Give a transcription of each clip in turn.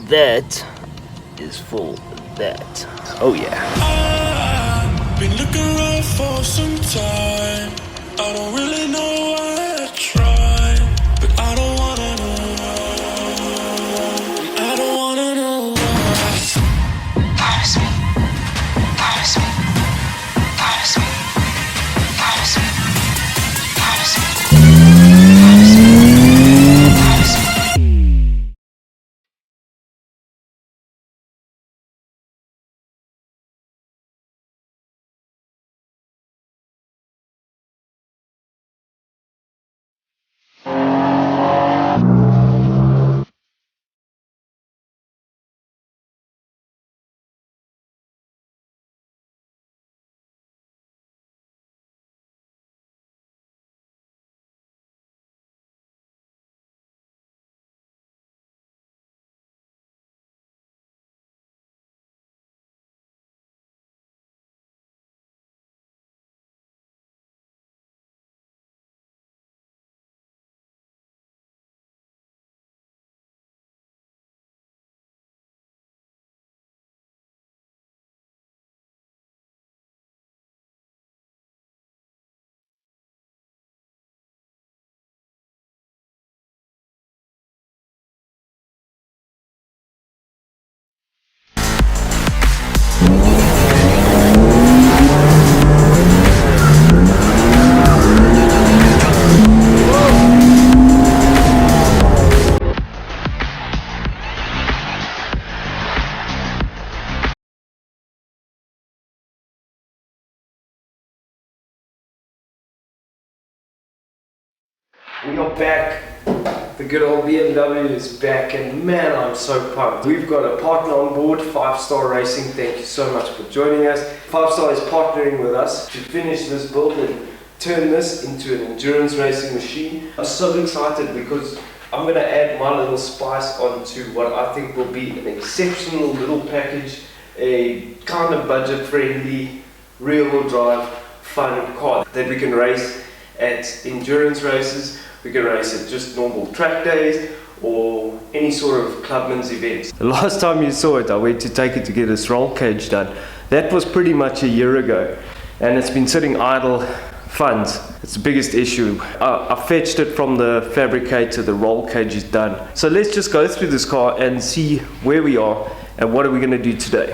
that is for that. Oh yeah. I've been looking around for some time. I don't really know why I try, but I don't wanna know. I don't wanna know why. We are back. The good old BMW is back, and man, I'm so pumped. We've got a partner on board, 5-Star Racing. Thank you so much for joining us. 5-Star is partnering with us to finish this build and turn this into an endurance racing machine. I'm so excited because I'm going to add my little spice onto what I think will be an exceptional little package, a kind of budget-friendly, rear-wheel drive, fun car that we can race at endurance races. We can race at just normal track days or any sort of clubman's events. The last time you saw it, I went to take it to get this roll cage done. That was pretty much a year ago, and it's been sitting idle. Funds, it's the biggest issue. I fetched it from the fabricator, the roll cage is done. So let's just go through this car and see where we are and what are we going to do today.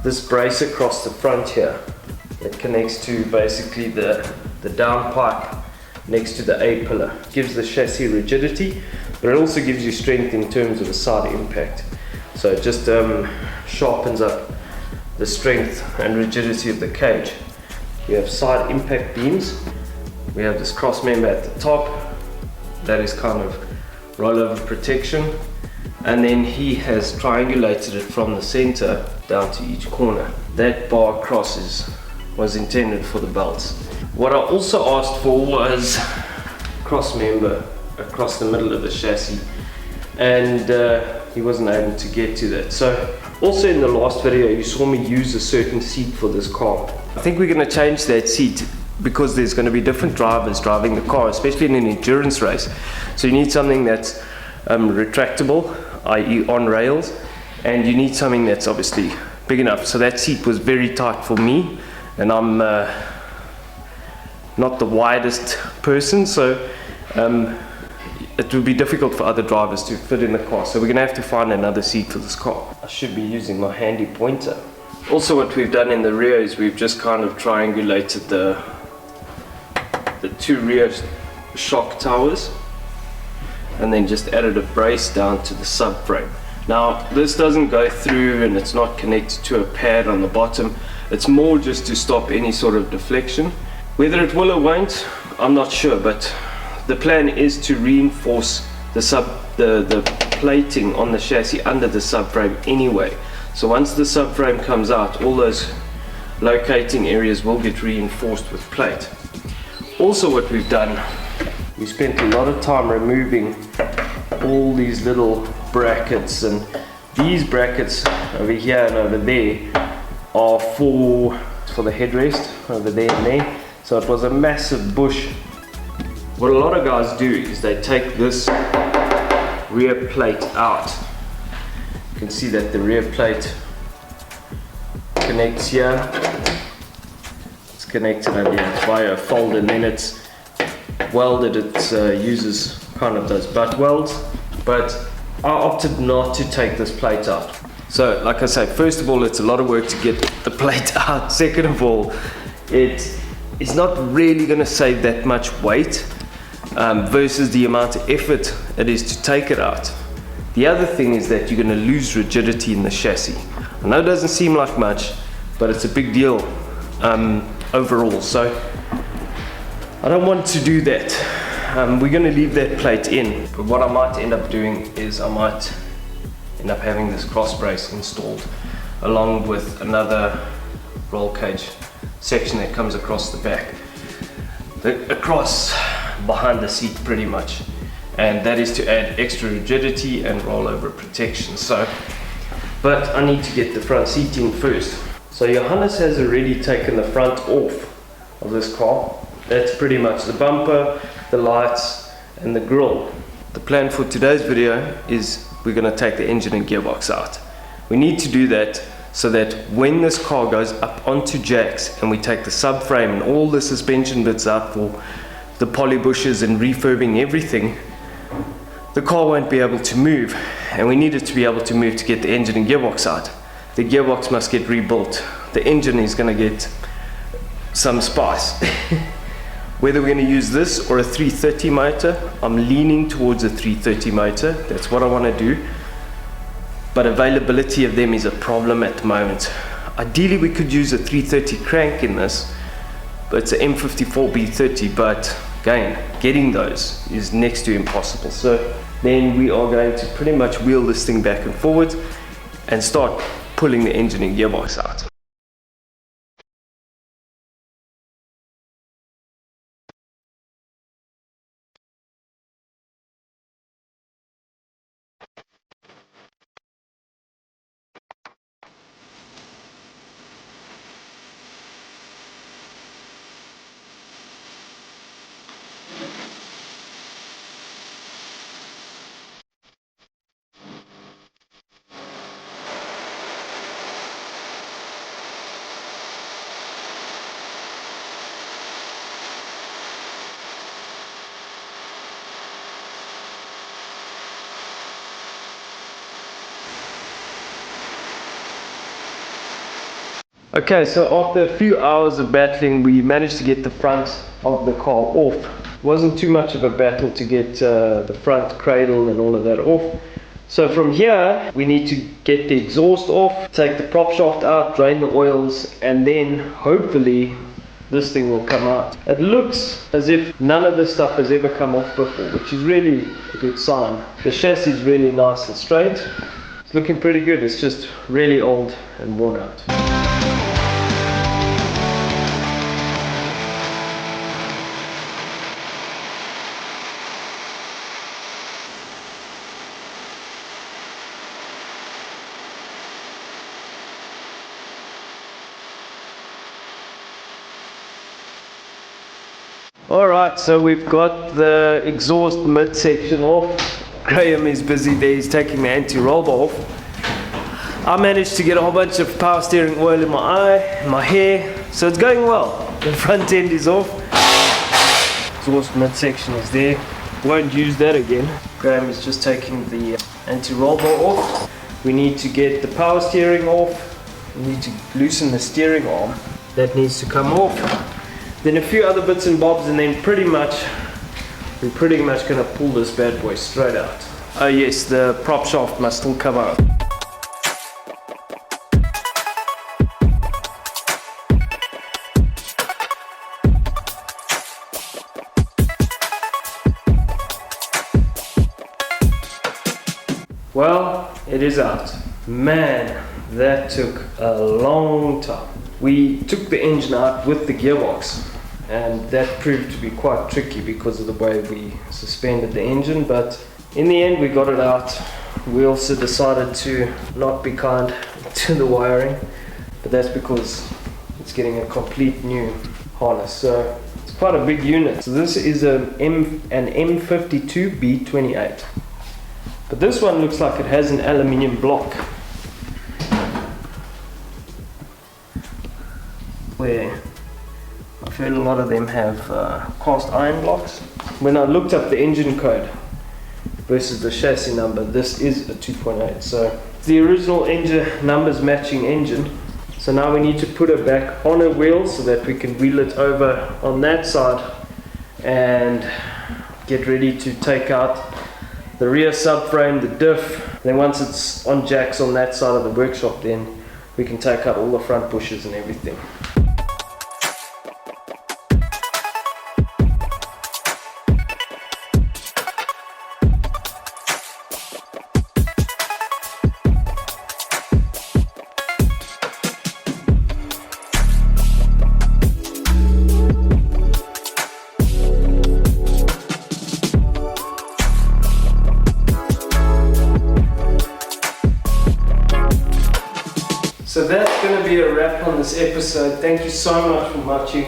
This brace across the front here, it connects to basically the down pipe next to the A pillar. It gives the chassis rigidity, but it also gives you strength in terms of the side impact. So it just sharpens up the strength and rigidity of the cage. We have side impact beams. We have this cross member at the top. That is kind of rollover protection. And then he has triangulated it from the center down to each corner. That bar across was intended for the belts. What I also asked for was cross member across the middle of the chassis, and he wasn't able to get to that. So also in the last video you saw me use a certain seat for this car. I think we're going to change that seat because there's going to be different drivers driving the car, especially in an endurance race. So you need something that's retractable, i.e. on rails, and you need something that's obviously big enough. So that seat was very tight for me, and I'm not the widest person, so it would be difficult for other drivers to fit in the car. So we're going to have to find another seat for this car. I should be using my handy pointer. Also what we've done in the rear is we've just kind of triangulated the two rear shock towers, and then just added a brace down to the subframe. Now this doesn't go through and it's not connected to a pad on the bottom. It's more just to stop any sort of deflection. Whether it will or won't, I'm not sure, but the plan is to reinforce the plating on the chassis under the subframe anyway. So once the subframe comes out, all those locating areas will get reinforced with plate. Also what we've done, we spent a lot of time removing all these little brackets, and these brackets over here and over there are for the headrest over there and there. So it was a massive bush. What a lot of guys do is they take this rear plate out. You can see that the rear plate connects here. It's connected under here via a fold, and then it's welded. It uses kind of those butt welds, but I opted not to take this plate out. So like I say, first of all, it's a lot of work to get the plate out. Second of all, it is not really going to save that much weight versus the amount of effort it is to take it out. The other thing is that you're going to lose rigidity in the chassis. I know it doesn't seem like much, but it's a big deal overall. So I don't want to do that. We're going to leave that plate in, but what I might end up doing is I might end up having this cross brace installed along with another roll cage section that comes across the back, across behind the seat pretty much, and that is to add extra rigidity and rollover protection. So, but I need to get the front seat in first. So Johannes has already taken the front off of this car. That's pretty much the bumper, the lights and the grille. The plan for today's video is we're going to take the engine and gearbox out. We need to do that so that when this car goes up onto jacks and we take the subframe and all the suspension bits out for the poly bushes and refurbing everything, the car won't be able to move, and we need it to be able to move to get the engine and gearbox out. The gearbox must get rebuilt. The engine is going to get some spice. Whether we're going to use this or a 330 motor, I'm leaning towards a 330 motor. That's what I want to do. But availability of them is a problem at the moment. Ideally we could use a 330 crank in this, but it's an M54 B30, but again, getting those is next to impossible. So then we are going to pretty much wheel this thing back and forward and start pulling the engine and gearbox out. Okay, so after a few hours of battling, we managed to get the front of the car off. It wasn't too much of a battle to get the front cradle and all of that off. So from here, we need to get the exhaust off, take the prop shaft out, drain the oils, and then hopefully this thing will come out. It looks as if none of this stuff has ever come off before, which is really a good sign. The chassis is really nice and straight. It's looking pretty good. It's just really old and worn out. Alright, so we've got the exhaust midsection off. Graham is busy there, he's taking the anti-roll bar off. I managed to get a whole bunch of power steering oil in my eye, my hair, so it's going well. The front end is off. Exhaust midsection is there. Won't use that again. Graham is just taking the anti-roll bar off. We need to get the power steering off. We need to loosen the steering arm. That needs to come off. Then a few other bits and bobs, and then we're pretty much going to pull this bad boy straight out. Oh yes, the prop shaft must still come out. Well, it is out. Man, that took a long time. We took the engine out with the gearbox, and that proved to be quite tricky because of the way we suspended the engine, but in the end we got it out. We also decided to not be kind to the wiring, but that's because it's getting a complete new harness, so it's quite a big unit. So this is an M52 B28, but this one looks like it has an aluminium block, where I've heard a lot of them have cast iron blocks. When I looked up the engine code versus the chassis number, this is a 2.8, so the original engine numbers matching engine. So now we need to put it back on a wheel so that we can wheel it over on that side and get ready to take out the rear subframe, the diff. Then once it's on jacks on that side of the workshop, then we can take out all the front bushes and everything. So that's going to be a wrap on this episode. Thank you so much for watching.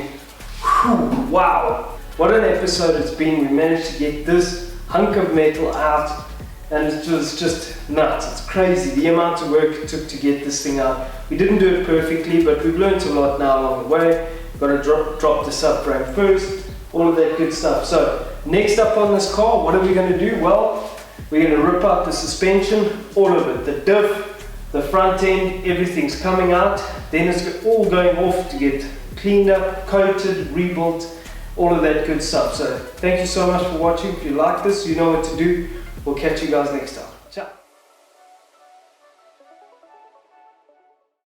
Whew, wow, what an episode it's been. We managed to get this hunk of metal out, and it was just nuts. It's crazy the amount of work it took to get this thing out. We didn't do it perfectly, but we've learned a lot now along the way. Got to drop the subframe first, all of that good stuff. So next up on this car, what are we going to do? Well, we're going to rip out the suspension, all of it, the diff, the front end, everything's coming out. Then it's all going off to get cleaned up, coated, rebuilt, all of that good stuff. So thank you so much for watching. If you like this, you know what to do. We'll catch you guys next time.